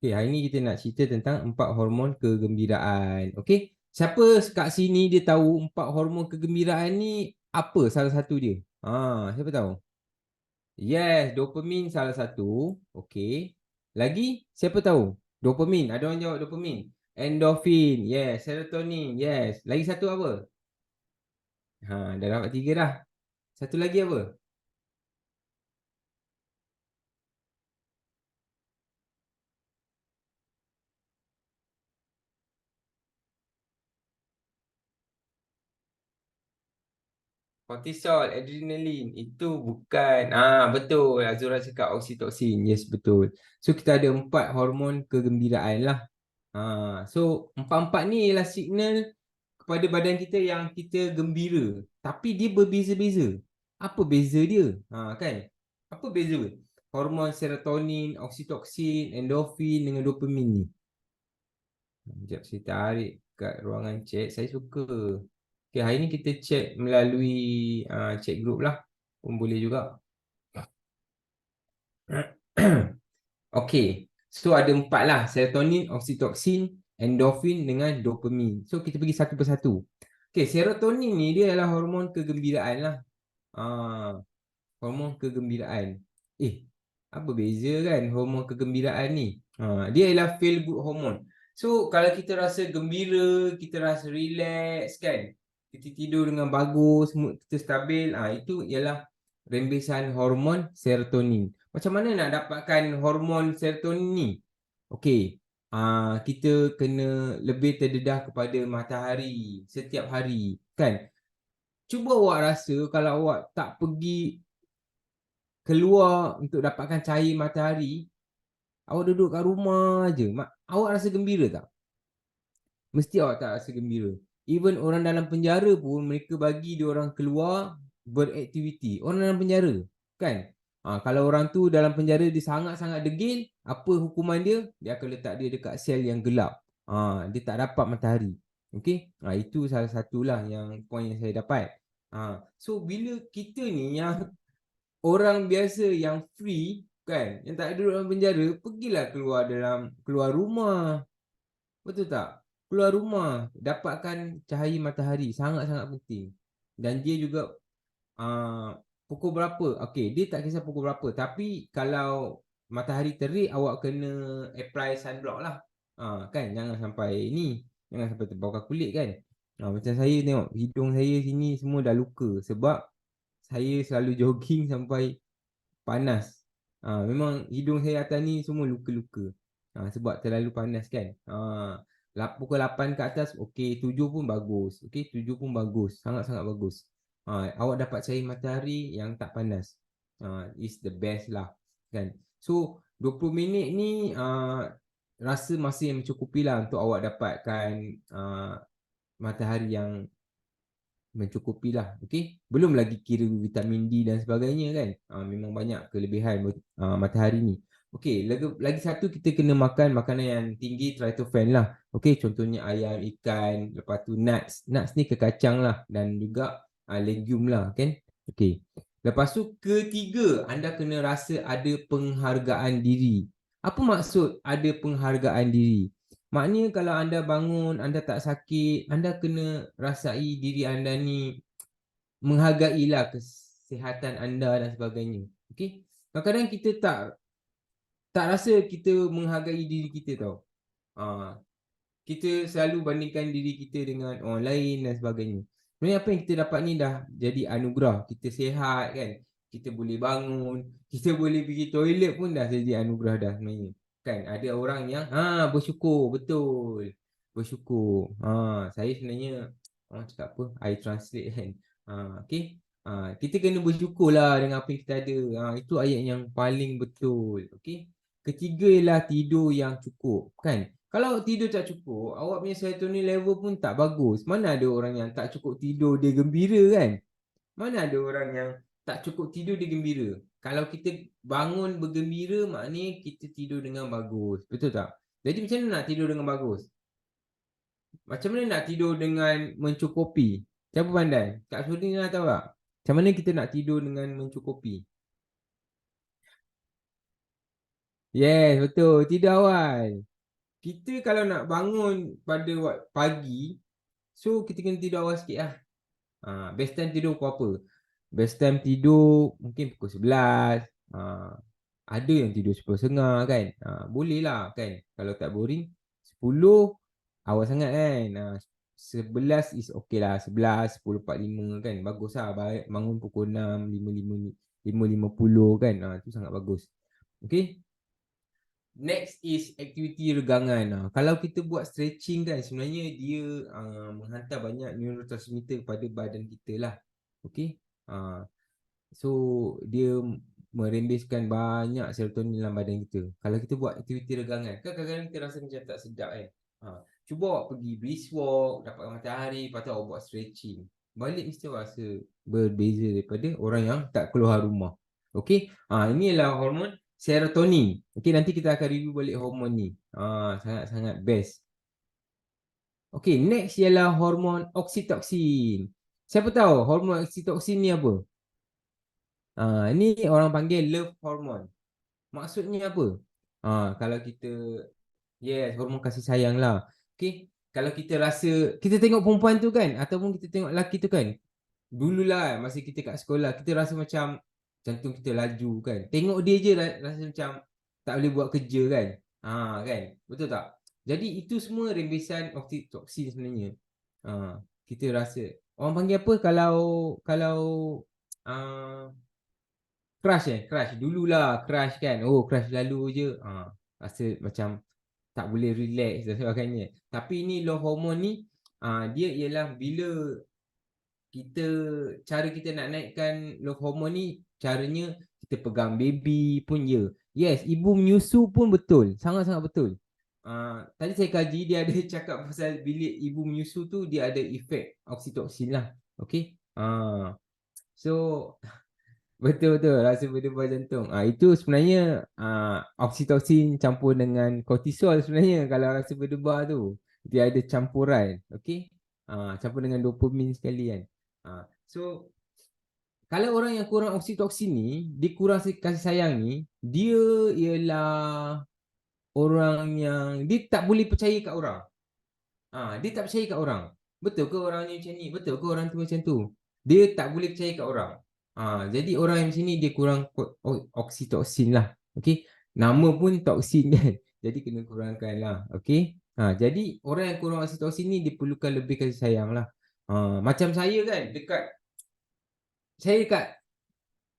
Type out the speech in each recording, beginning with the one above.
Okey, hari ni kita nak cerita tentang 4 hormon kegembiraan. Okey, siapa kat sini dia tahu 4 hormon kegembiraan ni apa salah satu dia? Siapa tahu? Yes, dopamin salah satu. Okey. Lagi, siapa tahu? Dopamin, ada orang jawab dopamin. Endorfin, yes. Serotonin, yes. Lagi satu apa? Dah dapat 3 dah. Satu lagi apa? Kortisol, adrenalin, itu bukan. Betul. Azura cakap oksitoksin. Yes, betul. So, kita ada 4 hormon kegembiraan lah. So, empat-empat ni ialah signal kepada badan kita yang kita gembira. Tapi dia berbeza-beza. Apa beza dia? Kan? Apa beza? Hormon serotonin, oksitoksin, endorfin dengan dopamin ni. Sekejap saya tarik kat ruangan chat. Saya suka. Okay, hari ni kita chat melalui chat group lah. Pun boleh juga. Okay. So ada 4 lah. Serotonin, oksitoksin, endorfin dengan dopamin. So kita pergi satu persatu. Okay, serotonin ni dia adalah hormon kegembiraan lah. Hormon kegembiraan. Apa beza kan hormon kegembiraan ni? Dia ialah feel good hormone. So kalau kita rasa gembira, kita rasa relax kan, kita tidur dengan bagus, mood kita stabil, itu ialah rembesan hormon serotonin. Macam mana nak dapatkan hormon serotonin ni? Okey, kita kena lebih terdedah kepada matahari setiap hari kan. Cuba awak rasa kalau awak tak pergi keluar untuk dapatkan cahaya matahari, awak duduk kat rumah je, awak rasa gembira tak? Mesti awak tak rasa gembira. Even orang dalam penjara pun mereka bagi dia orang keluar beraktiviti. Orang dalam penjara, kan? Kalau orang tu dalam penjara dia sangat-sangat degil, apa hukuman dia? Dia akan letak dia dekat sel yang gelap. Dia tak dapat matahari. Okey? Itu salah satulah yang poin yang saya dapat. So bila kita ni yang orang biasa yang free kan, yang tak duduk dalam penjara, pergilah keluar rumah. Betul tak? Keluar rumah, dapatkan cahaya matahari, sangat-sangat penting. Dan dia juga pukul berapa? Okey, dia tak kisah pukul berapa, tapi kalau matahari terik awak kena apply sunblock lah. Kan jangan sampai terbakar kulit kan. Macam saya tengok hidung saya sini semua dah luka sebab saya selalu jogging sampai panas. Memang hidung saya atas ni semua luka-luka. Sebab terlalu panas kan. Pukul 8 ke atas, okey, 7 pun bagus. Okey, 7 pun bagus. Sangat-sangat bagus. Awak dapat cahaya matahari yang tak panas. Is the best lah. Kan. So, 20 minit ni rasa masa yang mencukupi lah untuk awak dapatkan matahari yang mencukupilah. Okey, belum lagi kira vitamin D dan sebagainya kan. Memang banyak kelebihan matahari ni. Okey, lagi satu kita kena makan makanan yang tinggi tryptophan lah. Okey, contohnya ayam, ikan, lepas tu nuts. Nuts ni kekacang lah dan juga legume lah kan. Okey. Lepas tu ketiga, anda kena rasa ada penghargaan diri. Apa maksud ada penghargaan diri? Maknanya kalau anda bangun, anda tak sakit, anda kena rasai diri anda ni menghargailah kesihatan anda dan sebagainya. Okey? Kadang-kadang kita tak rasa kita menghargai diri kita tau. Kita selalu bandingkan diri kita dengan orang lain dan sebagainya. Sebenarnya apa yang kita dapat ni dah jadi anugerah. Kita sihat kan, kita boleh bangun, kita boleh pergi toilet pun dah jadi anugerah dah sebenarnya. Kan ada orang yang bersyukur, betul. Bersyukur. Saya sebenarnya orang cakap apa? I translate kan. Okey. Kita kena bersyukurlah dengan apa yang kita ada. Itu ayat yang paling betul. Okey. Ketiga ialah tidur yang cukup, kan? Kalau tidur tak cukup, awak punya serotonin level pun tak bagus. Mana ada orang yang tak cukup tidur dia gembira kan? Mana ada orang yang tak cukup tidur dia gembira? Kalau kita bangun bergembira, maknanya kita tidur dengan bagus. Betul tak? Jadi macam mana nak tidur dengan bagus? Macam mana nak tidur dengan mencukupi? Siapa pandai? Kak Sudina tahu tak? Macam mana kita nak tidur dengan mencukupi? Yes, betul. Tidur awal. Kita kalau nak bangun pada pagi, so kita kena tidur awal sikit lah. Best time tidur pukul apa? Best time tidur mungkin pukul 11. Ada yang tidur 10.30 kan. Boleh lah kan. Kalau tak boring, 10 awal sangat kan. 11 is okay lah. 11, 10.45 kan. Bagus lah. Bangun pukul 6, 5.50 kan. Itu sangat bagus. Okay. Next is aktiviti regangan. Kalau kita buat stretching kan, sebenarnya dia menghantar banyak neurotransmitter kepada badan kita lah. Okay. So dia merembeskan banyak serotonin dalam badan kita. Kalau kita buat aktiviti regangan, kan kadang-kadang kita rasa macam tak sedap kan. Cuba awak pergi brisk walk, dapat matahari, lepas tu awak buat stretching. Balik mesti awak rasa berbeza daripada orang yang tak keluar rumah. Okay. Ini adalah hormon serotonin. Okay, nanti kita akan review balik hormon ni. Sangat-sangat best. Okay, next ialah hormon oksitoksin. Siapa tahu hormon oksitoksin ni apa? Ini orang panggil love hormone. Maksudnya apa? Kalau kita, yes, hormon kasih sayang lah. Okay, kalau kita rasa, kita tengok perempuan tu kan, ataupun kita tengok lelaki tu kan, dululah masa kita kat sekolah, kita rasa macam jantung kita laju kan. Tengok dia je rasa macam tak boleh buat kerja kan. Kan? Betul tak? Jadi itu semua rembesan oksitoksin sebenarnya. Kita rasa, orang panggil apa kalau crush crush dululah, crush kan. Crush lalu je. Rasa macam tak boleh relax dan sebagainya. Tapi ni low hormone ni, dia ialah bila kita, cara kita nak naikkan low hormone ni, caranya kita pegang baby pun ya. Yes, ibu menyusu pun betul. Sangat-sangat betul. Tadi saya kaji, dia ada cakap pasal bila ibu menyusu tu, dia ada efek oksitoksin lah. Okay. So betul-betul rasa berdebar jantung. Itu sebenarnya oksitoksin campur dengan kortisol sebenarnya kalau rasa berdebar tu. Dia ada campuran, okey? Campur dengan dopamin sekali kan. So kalau orang yang kurang oksitoksin ni, dia kurang kasih sayang ni, dia ialah orang yang dia tak boleh percaya kat orang. Dia tak percaya kat orang. Betul ke orang ni macam ni? Betul ke orang tu macam tu? Dia tak boleh percaya kat orang. Jadi orang yang macam ni dia kurang oksitoksin lah. Okey. Nama pun toksin kan. Jadi kena kurangkan lah. Okey. Jadi orang yang kurang oksitoksin ni dia perlukan lebih kasih sayang lah. Macam saya kan, dekat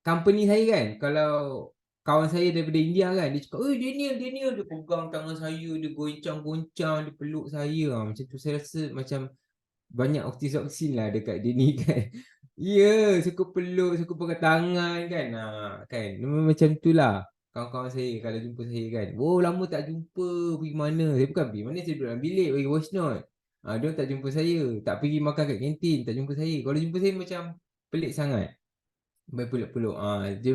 company saya kan, kalau kawan saya daripada India kan, dia cakap, Daniel, dia pegang tangan saya, dia goncang-goncang, dia peluk saya. Macam tu saya rasa macam banyak oksitoksin lah dekat dia ni kan. Ya, suka peluk, suka pegang tangan kan. Kan, macam tu lah kawan-kawan saya kalau jumpa saya kan. Lama tak jumpa, pergi mana? Saya bukan pergi mana, saya duduk dalam bilik bagi voice note. Dia tak jumpa saya, tak pergi makan kat kantin, tak jumpa saya. Kalau jumpa saya macam pelik sangat. Main peluk-peluk. Dia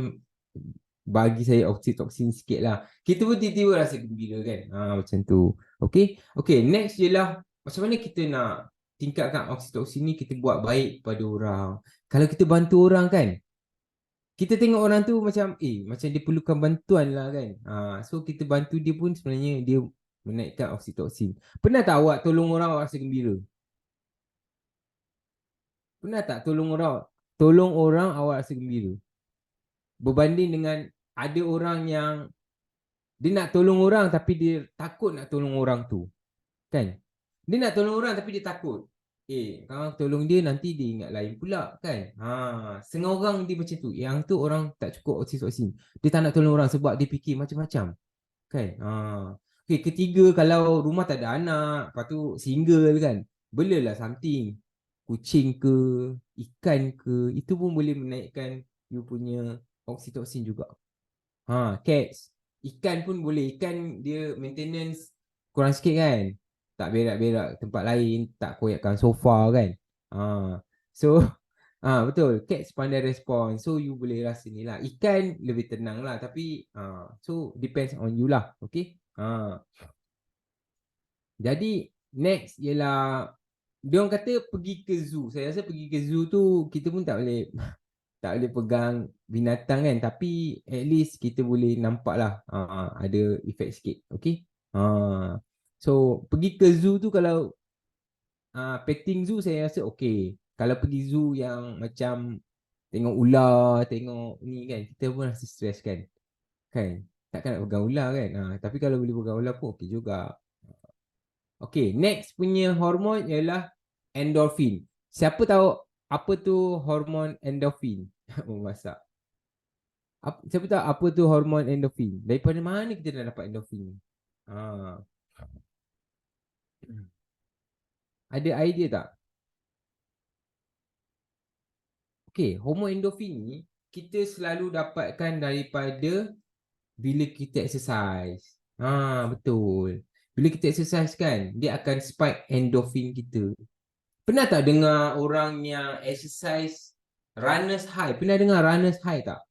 bagi saya oksitoksin sikit lah. Kita pun tiba-tiba rasa gembira kan. Macam tu. Okay, next je lah. Macam mana kita nak tingkatkan oksitoksin ni, kita buat baik pada orang. Kalau kita bantu orang kan, kita tengok orang tu macam macam dia perlukan bantuan lah kan. So kita bantu dia pun sebenarnya dia menaikkan oksitoksin. Pernah tak awak tolong orang awak rasa gembira? Pernah tak tolong orang awak rasa gembira? Berbanding dengan ada orang yang dia nak tolong orang tapi dia takut nak tolong orang tu. Kan? Dia nak tolong orang tapi dia takut. Kalau tolong dia nanti dia ingat lain pula kan. Setengah orang dia macam tu. Yang tu orang tak cukup oksitoksin. Dia tak nak tolong orang sebab dia fikir macam-macam. Kan? Okay, ketiga, kalau rumah tak ada anak, lepas tu single kan, belalah something. Kucing ke, ikan ke, itu pun boleh menaikkan you punya oksitoksin juga. Cats. Ikan pun boleh. Ikan dia maintenance kurang sikit kan. Tak berak-berak tempat lain, tak koyakkan sofa kan. So betul, cats pandai respon. So you boleh rasa ni lah. Ikan lebih tenang lah. Tapi so depends on you lah. Okay. Jadi next ialah dia orang kata pergi ke zoo. Saya rasa pergi ke zoo tu kita pun tak boleh tak boleh pegang binatang kan, tapi at least kita boleh nampak lah ada efek sikit. Okay. So pergi ke zoo tu, kalau petting zoo saya rasa okay. Kalau pergi zoo yang macam tengok ular, tengok ni kan, kita pun rasa stres kan. Takkan nak pegang ular kan. Tapi kalau boleh pegang ular pun okay juga. Okay, next punya hormon ialah endorfin. Siapa tahu apa tu hormon endorfin? Memasak. Siapa tahu apa tu hormon endorfin? Daripada mana kita nak dapat endorfin? Ha. Ada idea tak? Okay, hormon endorfin ni kita selalu dapatkan daripada bila kita exercise. Betul. Bila kita exercise kan, dia akan spike endorfin kita. Pernah tak dengar orang yang exercise runners high? Pernah dengar runners high tak?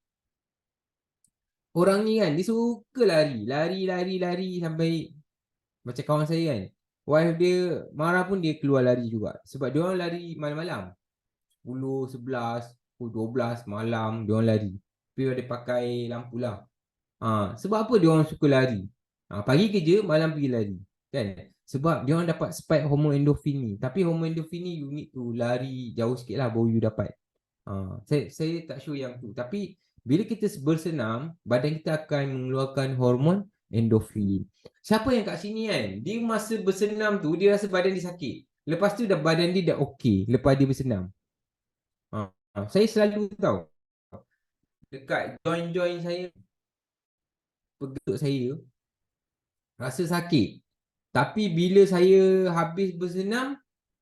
Orang ni kan, dia suka lari. Lari sampai macam kawan saya kan. Wife dia marah pun dia keluar lari juga. Sebab dia orang lari malam-malam. 10, 11, 12 malam dia orang lari. Tapi dia pakai lampu lah. Sebab apa dia orang suka lari? Pagi kerja, malam pergi lari. Kan? Sebab dia orang dapat spike hormon endorfin ni. Tapi hormon endorfin ni you need to lari jauh sikit lah baru you dapat. Saya tak sure yang tu. Tapi bila kita bersenam, badan kita akan mengeluarkan hormon endorfin. Siapa yang kat sini kan, dia masa bersenam tu, dia rasa badan dia sakit. Lepas tu badan dia dah okey lepas dia bersenam. Saya selalu tahu, dekat joint-joint saya, pergetuk saya, rasa sakit. Tapi bila saya habis bersenam,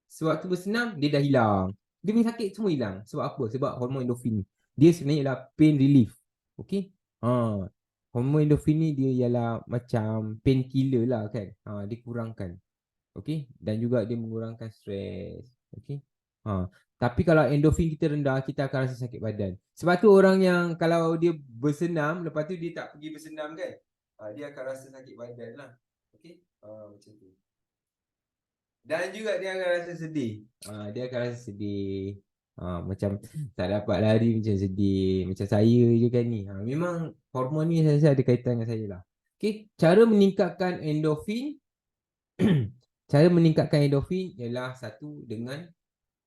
sewaktu bersenam, dia dah hilang. Dia punya sakit semua hilang. Sebab apa? Sebab hormon endorfin ni. Dia sebenarnya ialah pain relief. Okay? Hormon endorfin ni dia ialah macam pain killer lah kan. Dia kurangkan. Okay? Dan juga dia mengurangkan stres. Okay? Tapi kalau endorfin kita rendah, kita akan rasa sakit badan. Sebab tu orang yang kalau dia bersenam, lepas tu dia tak pergi bersenam kan, dia akan rasa sakit badan lah. Okay? Macam tu. Dan juga dia akan rasa sedih. Dia akan rasa sedih. Macam tak dapat lari, macam sedih. Macam saya je kan ni. Memang hormon ni saya rasa ada kaitan dengan saya lah. Okay. Cara meningkatkan endorfin. Cara meningkatkan endorfin ialah satu dengan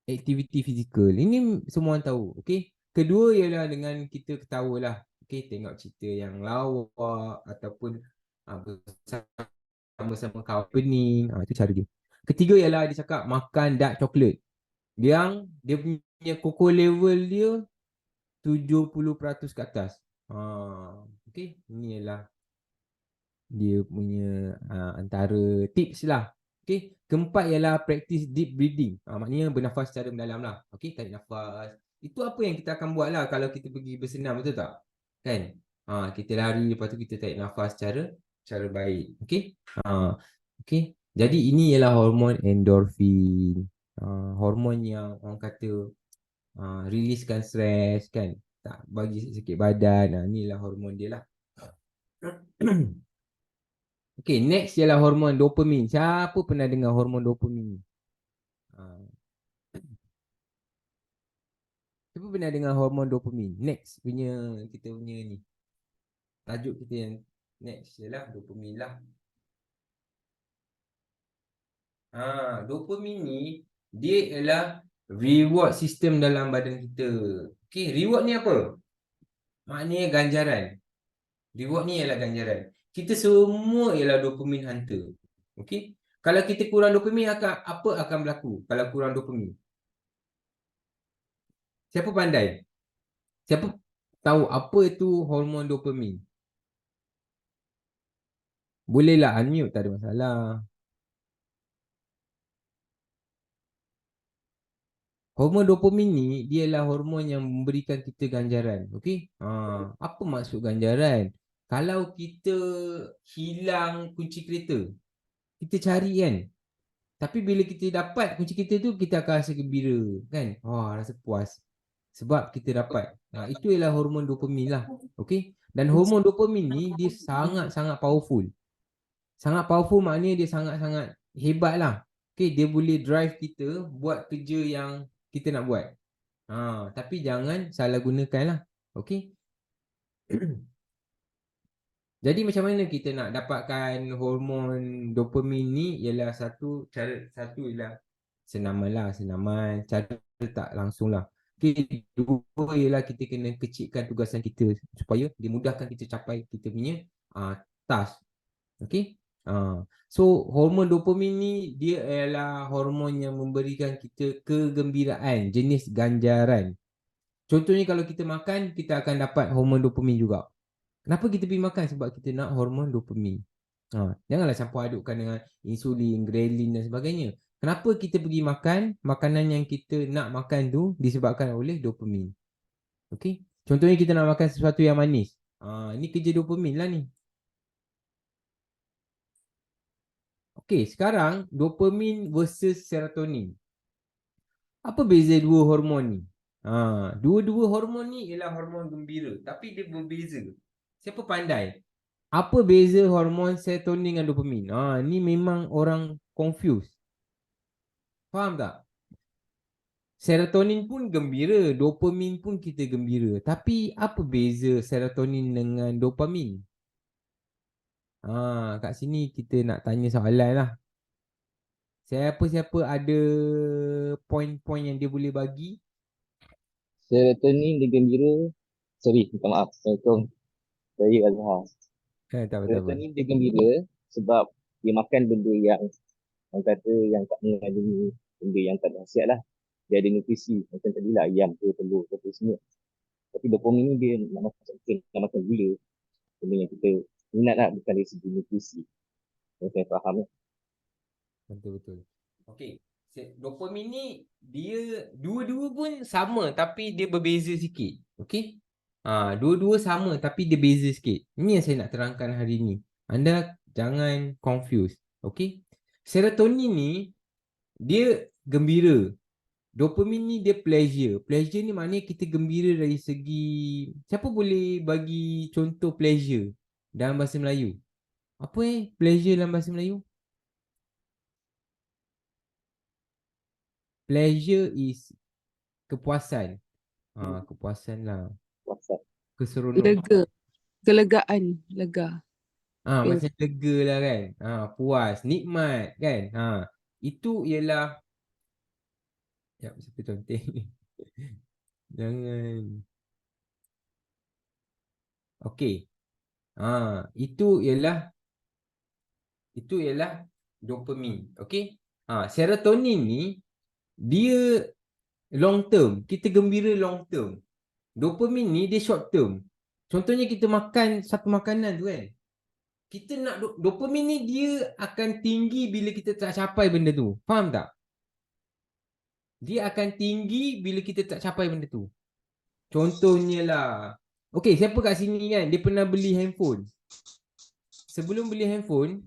aktiviti fizikal. Ini semua orang tahu. Okay. Kedua ialah dengan kita ketawa lah. Okay. Tengok cerita yang lawak ataupun bersama-sama kawan pening. Itu cara dia. Ketiga ialah dia cakap makan dark chocolate. Yang dia punya cocoa level dia 70% ke atas. Okay. Ini ialah dia punya antara tips lah. Okay. Keempat ialah practice deep breathing. Maknanya bernafas secara mendalam lah. Okay. Tarik nafas. Itu apa yang kita akan buat lah kalau kita pergi bersenam, betul tak? Kan? Kita lari, lepas tu kita tarik nafas secara baik. Okay. Okay. Jadi ini ialah hormon endorfin. Hormon yang orang kata riliskan stres kan. Tak bagi sakit badan. Inilah hormon dia lah. Okay, next ialah hormon dopamin. Siapa pernah dengar hormon dopamin? Siapa pernah dengar hormon dopamin? Next punya kita punya ni. Tajuk kita yang next ialah dopamin lah. Dopamin ni dia ialah reward system dalam badan kita. Okay, reward ni apa? Maknanya ganjaran. Reward ni ialah ganjaran. Kita semua ialah dopamin hunter. Okay. Kalau kita kurang dopamin, apa akan berlaku kalau kurang dopamin? Siapa pandai? Siapa tahu apa itu hormon dopamin? Bolehlah unmute, tak ada masalah. Hormon dopamin ni dia ialah hormon yang memberikan kita ganjaran. Okey? Apa maksud ganjaran? Kalau kita hilang kunci kereta, kita cari kan. Tapi bila kita dapat kunci kereta tu, kita akan rasa gembira kan. Rasa puas. Sebab kita dapat. Itu ialah hormon dopamin lah. Okey? Dan hormon dopamin ni dia sangat-sangat powerful. Sangat powerful maknanya dia sangat-sangat hebat lah. Okay, dia boleh drive kita buat kerja yang kita nak buat. Tapi jangan salah gunakanlah. Okey. Jadi macam mana kita nak dapatkan hormon dopamin ni? Ialah satu ialah senaman, cara tak langsung lah. Okay, dua ialah kita kena kecilkan tugasan kita supaya dimudahkan kita capai kita punya task. Okay. So hormon dopamin ni dia ialah hormon yang memberikan kita kegembiraan, jenis ganjaran. Contohnya kalau kita makan, kita akan dapat hormon dopamin juga. Kenapa kita pergi makan? Sebab kita nak hormon dopamin. Janganlah campur adukkan dengan insulin, grelin dan sebagainya. Kenapa kita pergi makan? Makanan yang kita nak makan tu disebabkan oleh dopamin. Okey. Contohnya kita nak makan sesuatu yang manis. Ini kerja dopamin lah ni. Okey, sekarang dopamin versus serotonin. Apa beza dua hormon ni? Dua-dua hormon ni ialah hormon gembira, tapi dia berbeza. Siapa pandai? Apa beza hormon serotonin dengan dopamin? Ni memang orang confuse. Faham tak? Serotonin pun gembira, dopamin pun kita gembira. Tapi apa beza serotonin dengan dopamin? Kat sini kita nak tanya soalan lah. Siapa-siapa ada poin-poin yang dia boleh bagi? Serotonin dia gembira. Sorry, minta maaf. Assalamualaikum. Saya Azhar. Tak apa. Serotonin dia gembira sebab dia makan benda yang orang kata yang tak mengandungi benda yang tak nasihat lah. Dia ada nutrisi. Macam tadi lah, ayam ke, telur ke, semua. Tapi dopamin ni dia nak makan gula. Benda yang kita minat lah, bukan dari segi nutrisi. Yang saya faham lah. Betul. Okey. Dopamin ni dia dua-dua pun sama tapi dia berbeza sikit. Okey? Dua-dua sama tapi dia beza sikit. Ini yang saya nak terangkan hari ni. Anda jangan confuse. Okey? Serotonin ni dia gembira. Dopamin ni dia pleasure. Pleasure ni maknanya kita gembira dari segi... Siapa boleh bagi contoh pleasure dalam bahasa Melayu? Apa pleasure dalam bahasa Melayu? Pleasure is kepuasan. Kepuasan lah. WhatsApp. Keseronokan. Lega. Kelegaan. Lega. Macam lega lah kan. Puas. Nikmat kan. Itu ialah... Sekejap, siapa conteng ni? Jangan. Okey. Itu ialah dopamin. Okey. Serotonin ni dia long term. Kita gembira long term. Dopamin ni dia short term. Contohnya kita makan satu makanan tu kan. Kita nak dopamin ni dia akan tinggi bila kita tak capai benda tu. Faham tak? Dia akan tinggi bila kita tak capai benda tu. Contohnya lah. Okey, siapa kat sini kan dia pernah beli handphone. Sebelum beli handphone,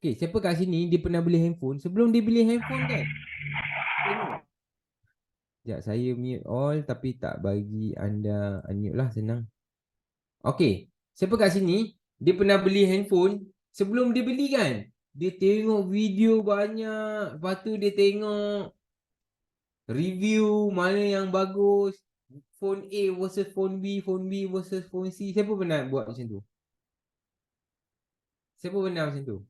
okey, siapa kat sini dia pernah beli handphone. Sebelum dia beli handphone kan, tengok. Sekejap, saya mute all tapi tak bagi anda unmute lah, senang. Okey, siapa kat sini dia pernah beli handphone. Sebelum dia beli kan, dia tengok video banyak. Lepas tu dia tengok review mana yang bagus. Phone A versus phone B versus phone C. Siapa pernah buat macam tu? Siapa pernah macam tu?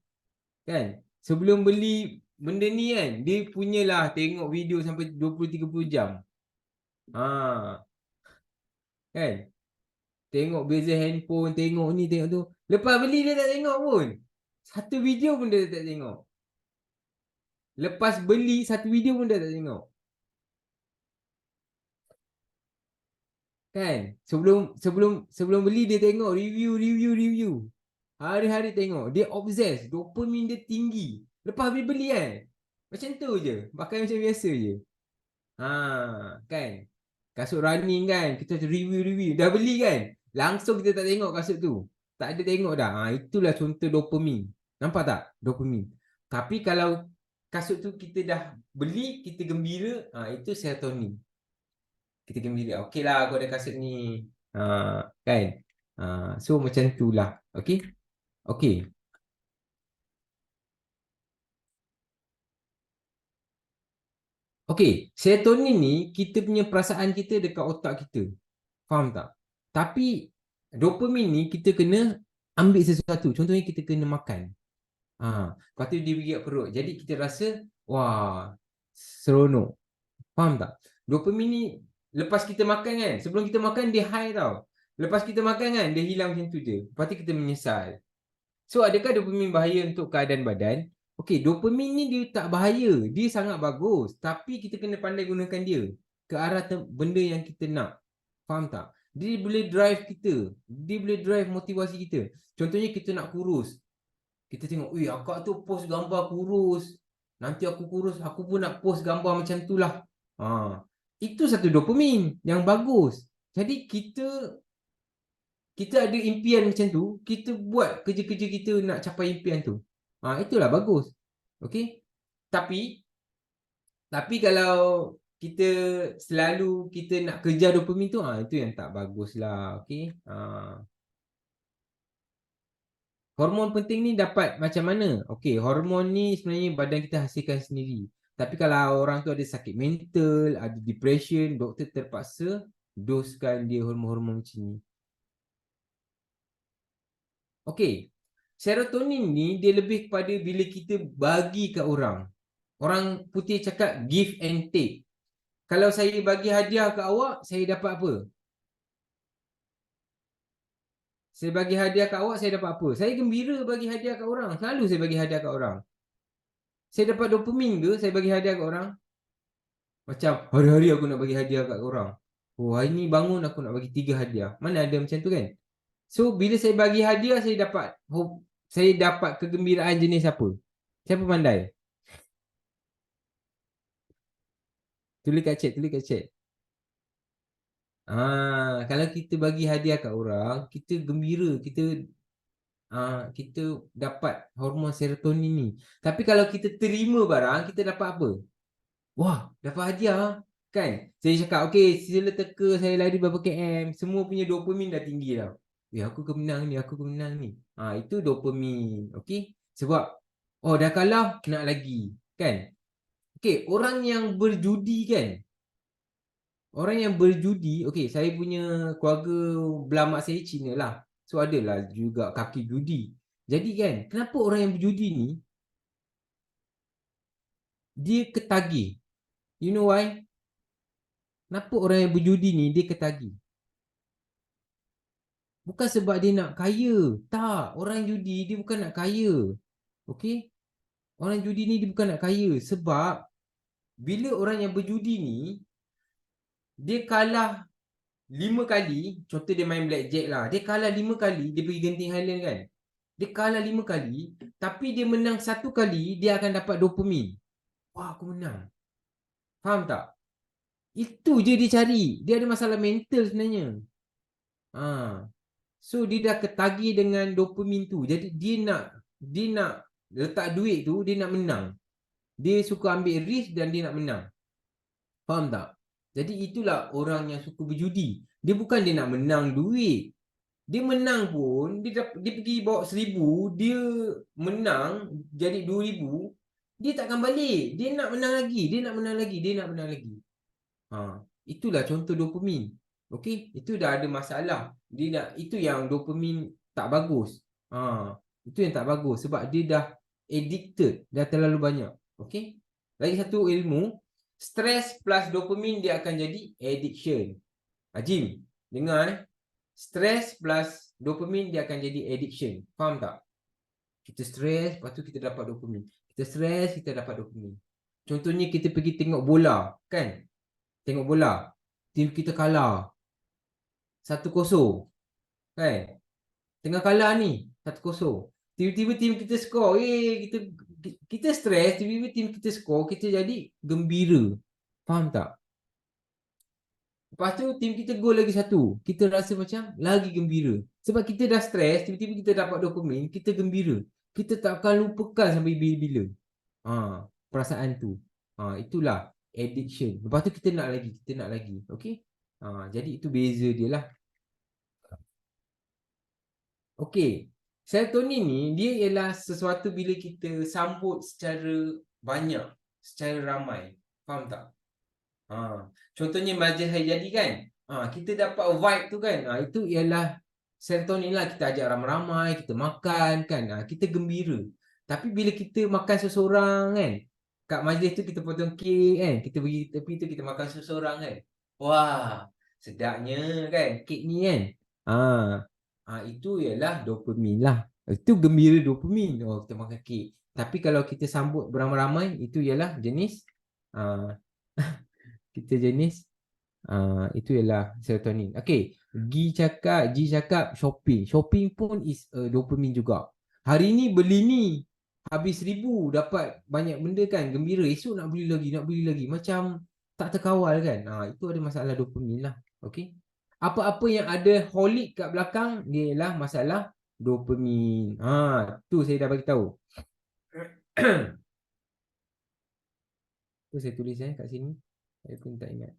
Kan? Sebelum beli benda ni kan, dia punyalah tengok video sampai 20-30 jam. Kan? Tengok beza handphone, tengok ni, tengok tu. Lepas beli dia tak tengok pun. Satu video pun dia tak tengok. Lepas beli satu video pun dia tak tengok. Kan? Sebelum beli dia tengok review. Hari-hari tengok. Dia obses. Dopamin dia tinggi. Lepas habis beli kan. Macam tu je. Pakai macam biasa je. Kan? Kasut running kan. Kita review. Dah beli kan. Langsung kita tak tengok kasut tu. Tak ada tengok dah. Itulah contoh dopamin. Nampak tak? Dopamin. Tapi kalau kasut tu kita dah beli, kita gembira, itu serotonin. Kita gembira. Okey lah, aku ada kasut ni. Kan? So macam tu lah. Okey? Okey. Okey, serotonin ni kita punya perasaan kita dekat otak kita. Faham tak? Tapi dopamin ni kita kena ambil sesuatu. Contohnya kita kena makan. Lepas tu dia pergi kat perut. Jadi kita rasa, wah, seronok. Faham tak? Dopamin ni lepas kita makan kan, sebelum kita makan dia high tau. Lepas kita makan kan, dia hilang macam tu je. Lepas tu kita menyesal. So adakah dopamin bahaya untuk keadaan badan? Okey, dopamin ni dia tak bahaya. Dia sangat bagus. Tapi kita kena pandai gunakan dia ke arah benda yang kita nak. Faham tak? Dia boleh drive kita. Dia boleh drive motivasi kita. Contohnya kita nak kurus. Kita tengok, akak tu post gambar kurus. Nanti aku kurus, aku pun nak post gambar macam tu lah. Itu satu dopamin yang bagus. Jadi kita ada impian macam tu, kita buat kerja-kerja kita nak capai impian tu. Itulah bagus. Okey? Tapi kalau kita selalu kita nak kejar dopamin tu, itu yang tak baguslah. Okey? Hormon penting ni dapat macam mana? Okey, hormon ni sebenarnya badan kita hasilkan sendiri. Tapi kalau orang tu ada sakit mental, ada depression, doktor terpaksa doskan dia hormon-hormon macam ni. Okey, serotonin ni dia lebih kepada bila kita bagi kat orang. Orang putih cakap give and take. Kalau saya bagi hadiah kat awak, saya dapat apa? Saya bagi hadiah kat awak, saya dapat apa? Saya gembira bagi hadiah kat orang. Selalu saya bagi hadiah kat orang. Saya dapat dopamin ke saya bagi hadiah kat orang? Macam hari-hari aku nak bagi hadiah kat orang. Oh, hari ni bangun aku nak bagi 3 hadiah. Mana ada macam tu kan? So, bila saya bagi hadiah, saya dapat kegembiraan jenis apa? Siapa pandai? Tulis kat chat. Kalau kita bagi hadiah kat orang, kita gembira, kita dapat hormon serotonin ni. Tapi kalau kita terima barang, kita dapat apa? Wah, dapat hadiah. Kan? Saya cakap, okey, sila teka saya lari berapa km. Semua punya dopamin dah tinggi dah. Aku kemenang ni. Itu dopamin. Okey? Sebab, dah kalah, nak lagi. Kan? Okey, orang yang berjudi kan? Orang yang berjudi, okey, saya punya keluarga belah mak saya Cina lah. So, adalah juga kaki judi. Jadi kan, kenapa orang yang berjudi ni, dia ketagih? You know why? Kenapa orang yang berjudi ni, dia ketagih? Bukan sebab dia nak kaya. Tak, orang judi dia bukan nak kaya. Okey? Orang judi ni dia bukan nak kaya. Sebab, bila orang yang berjudi ni, dia kalah 5 kali, contoh dia main blackjack lah. Dia kalah 5 kali, dia pergi Genting Highland kan. Dia kalah 5 kali, tapi dia menang 1 kali, dia akan dapat dopamin. Wah, aku menang. Faham tak? Itu je dia cari. Dia ada masalah mental sebenarnya. So, dia dah ketagih dengan dopamin tu. Jadi, dia nak letak duit tu, dia nak menang. Dia suka ambil risk dan dia nak menang. Faham tak? Jadi itulah orang yang suka berjudi. Dia bukan dia nak menang duit. Dia menang pun, dia pergi bawa 1,000, dia menang jadi 2,000, dia takkan balik. Dia nak menang lagi. Itulah contoh dopamin. Okey, itu dah ada masalah. Itu yang dopamin tak bagus. Itu yang tak bagus sebab dia dah addicted, dah terlalu banyak. Okey. Lagi satu ilmu, stress plus dopamin dia akan jadi addiction. Jim, dengar stress plus dopamin dia akan jadi addiction. Faham tak? Kita stres, lepas tu kita dapat dopamin. Kita stres, kita dapat dopamin. Contohnya kita pergi tengok bola, kan? Tengok bola. Tim kita kalah 1-0. Kan? Tengah kalah ni 1-0. Tiba-tiba tim kita skor. Kita stres, tiba-tiba tim kita skor, kita jadi gembira. Faham tak? Lepas tu tim kita gol lagi 1. Kita rasa macam lagi gembira. Sebab kita dah stres, tiba-tiba kita dapat dopamin, kita gembira. Kita tak akan lupakan sampai bila-bila. Perasaan tu. Itulah addiction. Lepas tu kita nak lagi. Okey? Jadi itu beza dia lah. Okey. Serotonin ni dia ialah sesuatu bila kita sambut secara banyak, secara ramai. Faham tak? Contohnya majlis hari jadi kan. Kita dapat vibe tu kan. Itu ialah serotonin lah. Kita ajak ramai-ramai, kita makan kan. Kita gembira. Tapi bila kita makan seseorang kan, kat majlis tu kita potong kek kan, kita pergi tepi tu kita makan seseorang kan. Wah, sedapnya kan kek ni kan. Itu ialah dopamin lah. Itu gembira dopamin. Oh, kita makan kek. Tapi kalau kita sambut beramai-ramai, itu ialah jenis itu ialah serotonin. Okey, G cakap shopping. Shopping pun is dopamin juga. Hari ni beli ni, habis 1,000 dapat banyak benda kan, gembira. Esok nak beli lagi. Macam tak terkawal kan. Itu ada masalah dopamin lah. Okey. Apa-apa yang ada holic kat belakang, dia ialah masalah dopamin. Tu saya dah bagi tahu. Tu saya tulis kat sini. Saya pun tak ingat.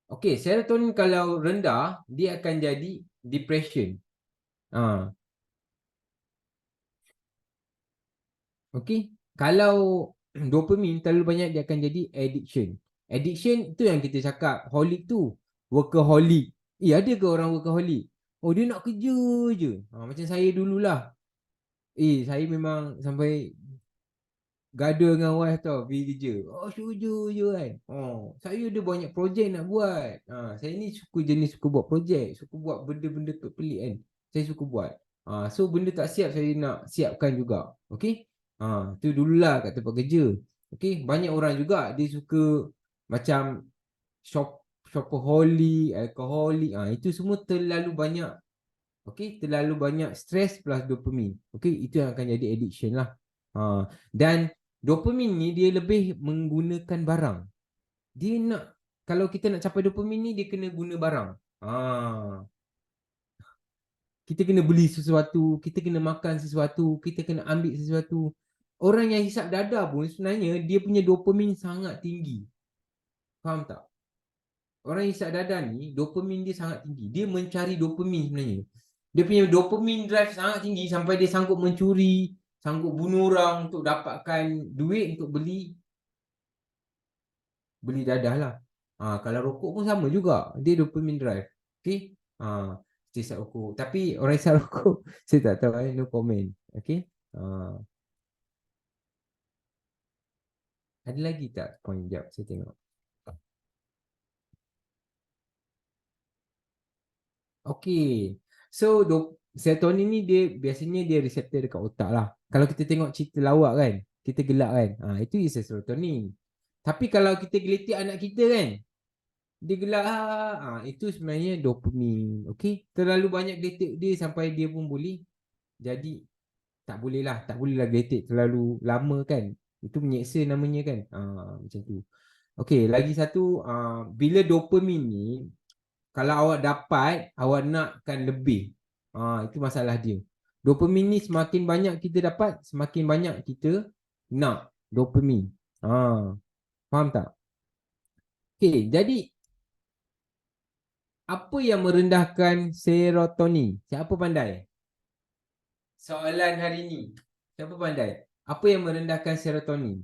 Okey, serotonin kalau rendah, dia akan jadi depression. Okey, kalau dopamin terlalu banyak, dia akan jadi addiction. Addiction tu yang kita cakap, holic tu, workaholic. Ada ke orang workaholic? Oh, dia nak kerja je. Macam saya dululah. Saya memang sampai gaduh dengan wife tau, pergi kerja. Kerja je kan. Saya ada banyak projek nak buat. Saya ni suka buat projek, suka buat benda-benda pelik kan. Saya suka buat. So benda tak siap, saya nak siapkan juga. Okey. Tu dululah kat tempat kerja. Okey, banyak orang juga dia suka macam shopaholic, alcoholic. Itu semua terlalu banyak. Okey, terlalu banyak stres plus dopamin. Okey, itu yang akan jadi addiction lah. Dan dopamin ni dia lebih menggunakan barang. Dia nak, kalau kita nak capai dopamin ni, dia kena guna barang. Kita kena beli sesuatu, kita kena makan sesuatu, kita kena ambil sesuatu. Orang yang hisap dada pun sebenarnya dia punya dopamin sangat tinggi. Faham tak? Orang yang hisap dada ni, dopamin dia sangat tinggi. Dia mencari dopamin sebenarnya. Dia punya dopamin drive sangat tinggi sampai dia sanggup mencuri, sanggup bunuh orang untuk dapatkan duit untuk beli dadah lah. Kalau rokok pun sama juga. Dia dopamin drive. Okay? Dia hisap rokok. Tapi orang hisap rokok, saya tak tahu. No comment. Okay? Ada lagi tak point? Sekejap, saya tengok. Okay. So, serotonin ni dia biasanya dia reseptor dekat otak lah. Kalau kita tengok cerita lawak kan, kita gelak kan, itu is serotonin. Tapi kalau kita geletik anak kita kan, dia gelak, itu sebenarnya dopamin. Okay. Terlalu banyak geletik dia sampai dia pun boleh jadi tak boleh lah geletik terlalu lama kan. Itu menyeksa namanya kan. Macam tu. Okay, lagi satu, bila dopamin ni, kalau awak dapat, awak nakkan lebih. Itu masalah dia. Dopamin ni semakin banyak kita dapat, semakin banyak kita nak dopamin. Faham tak? Okay, jadi apa yang merendahkan serotonin? Siapa pandai? Soalan hari ni. Siapa pandai? Apa yang merendahkan serotonin?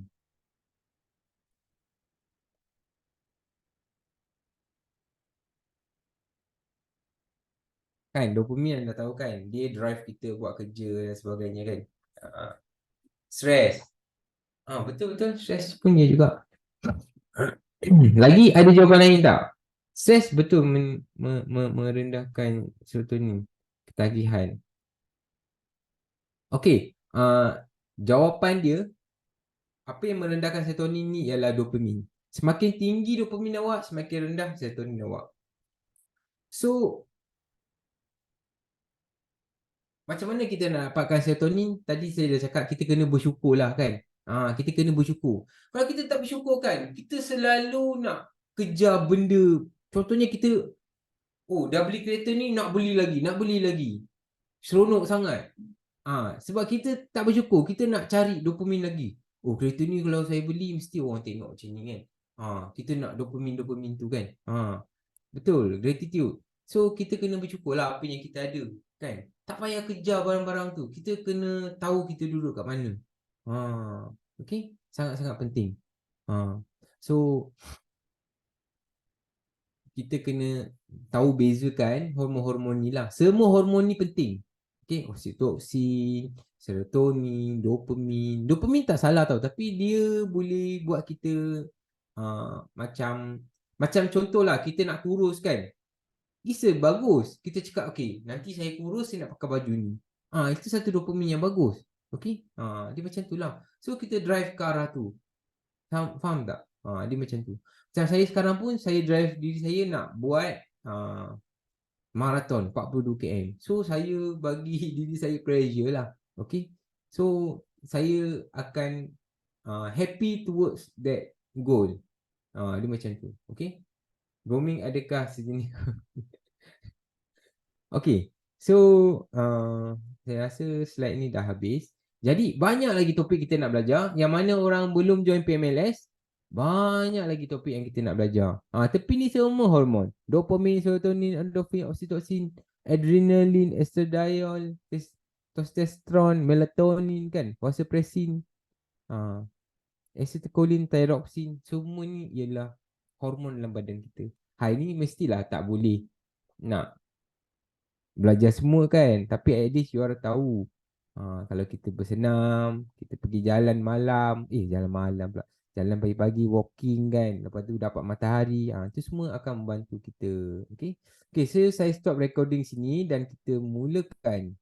Kan dopamin anda tahu kan, dia drive kita buat kerja dan sebagainya kan. Stress. Betul-betul stress pun dia juga. Lagi ada jawapan lain tak? Stress betul merendahkan serotonin, ketagihan. Okey, jawapan dia, apa yang merendahkan serotonin ni ialah dopamin. Semakin tinggi dopamin awak, semakin rendah serotonin awak. So, macam mana kita nak dapatkan serotonin? Tadi saya dah cakap kita kena bersyukur lah kan. Kita kena bersyukur. Kalau kita tak bersyukur kan, kita selalu nak kejar benda. Contohnya kita, dah beli kereta ni, nak beli lagi. Seronok sangat. Sebab kita tak bersyukur, kita nak cari dopamin lagi. Oh, kereta ni kalau saya beli mesti orang tengok macam ni kan. Kita nak dopamin tu kan. Betul, gratitude. So kita kena bersyukur lah apa yang kita ada kan. Tak payah kejar barang-barang tu. Kita kena tahu kita duduk kat mana. Okay, sangat-sangat penting. So kita kena tahu bezakan hormon-hormon ni lah. Semua hormon ni penting. Okay, oksitoksin, serotonin, dopamin. Dopamin tak salah tau, tapi dia boleh buat kita macam contohlah kita nak kurus kan. Bagus. Kita cakap okay, nanti saya kurus, saya nak pakai baju ni. Itu satu dopamin yang bagus. Okay, dia macam tu lah. So kita drive ke arah tu. Faham tak? Dia macam tu. Macam saya sekarang pun, saya drive diri saya nak buat marathon 42 km. So saya bagi diri saya pressure lah. Okay. So saya akan happy towards that goal. Dia macam tu. Okay. Roaming adakah sejenis? Okay. So saya rasa slide ni dah habis. Jadi banyak lagi topik kita nak belajar. Yang mana orang belum join PMLS, banyak lagi topik yang kita nak belajar. Tapi ni semua hormon. Dopamin, serotonin, endorfin, oksitoksin, adrenaline, estradiol, testosteron, melatonin kan, vasopressin, acetylcholine, thyroxine. Semua ni ialah hormon dalam badan kita. Hari ni mestilah tak boleh nak belajar semua kan, tapi at least you orang tahu. Kalau kita bersenam, kita pergi jalan malam, jalan malam pula, jalan pagi-pagi walking kan, lepas tu dapat matahari, itu semua akan membantu kita. Okay, so saya stop recording sini dan kita mulakan